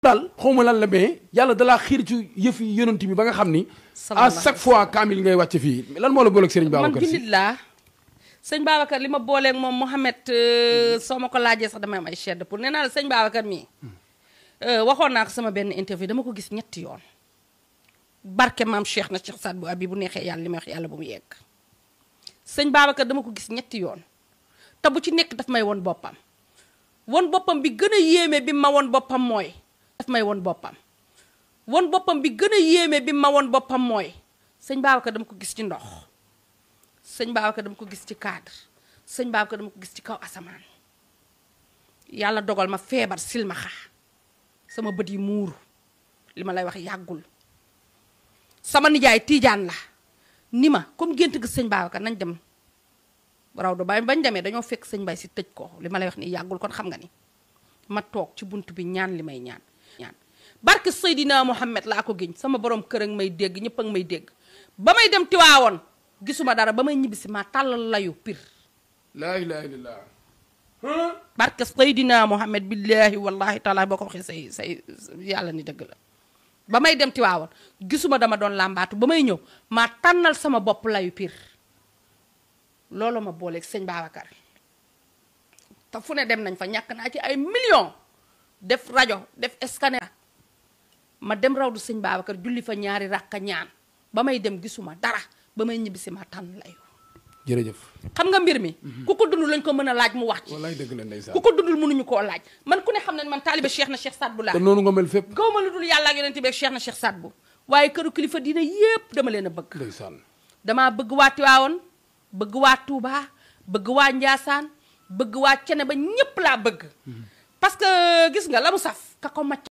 daal xawma lan la mais yàlla dalaa xiir ci yëf yi yonent bi ba nga xam ni à chaque fois kaamil ngay wàcce fii lan moo la booleeg Serigne Babacar man jullit laa sëñ Babacar li ma booleeg moom Mouhamed soo ma ko laajee sax damay am ay chair de poule nee naa la sëñ Babacar mii waxoon naa ko sama benn interview dama ko gis ñetti yoon barke maam Cheikh na Cheikh Saad bu abi bu neexee yàlla li may wax yàlla bu mu yegg sëñ Babacar dama ko gis ñetti yoon te bu ci nekk daf may won boppam bi gën a yéeme bi ma won boppam mooy daf may won boppam bi gën a yéeme bi ma won boppam mooy sëñ Babacar dama ko gis ci ndox sëñ Babacar dama ko gis ci cadre sëñ Babacar dama ko gis ci kaw asamaan yàlla dogal ma feebar silmaxa sama bët yi muuru li ma lay wax yàggul sama nijaay tiijaan la ni ma comme gént gi sëñ Babacar nañ dem raw do bañ demee dañoo fekk sëñ Bay si tëj ko li ma lay wax ni yàggul kon xam nga ni ma toog ci bunt bi ñaan li may ñaan barke Seydina Mohamed laa ko géñ sama borom kër ak may dégg ñëpp ak may dégg ba may dem Tiwaawoon gisuma dara ba may ñibbisi ma tàllal layu pir laa ilaaha illallaah barke Seydina Mohamed billaahi wallaahi taala boo ko waxee say yàlla ni dëgg la ba may dem Tiwaawoon gisuma dama doon làmbaatu ba may ñëw ma tànnal sama bopp layu pir loolu ma booleeg sëñ Babacar te fu ne dem nañ fa ñàkk naa ci ay millions def rajo def scanner ma dem raw du sëñ Babacar julli fa ñaari rakka ñaan ba may dem gisuma dara ba may ñibbisi ma tànn layu jërëjëf xam nga mbir mi ku ko dund lañ ko mën a laaj mu wax ci wallaay dëgg la ndeysaan ku ko dundul mënuñu koo laaj man ku ne xam ne man taalibe Cheikh na Cheikh Saad bu laa te noonu nga mel fépp gaw ma lu dul yàlla ak yonent bi ak Cheikh na Cheikh Saad bu waaye këru kilifa diina yépp dama leen a bëgg ndeysaan damaa bëgg waa Tiwaawoon bëgg waa Touba bëgg waa Njaasaan bëgg waa Cene ba ñépp laa bëgg parce que gis nga la mu saf ka ko macc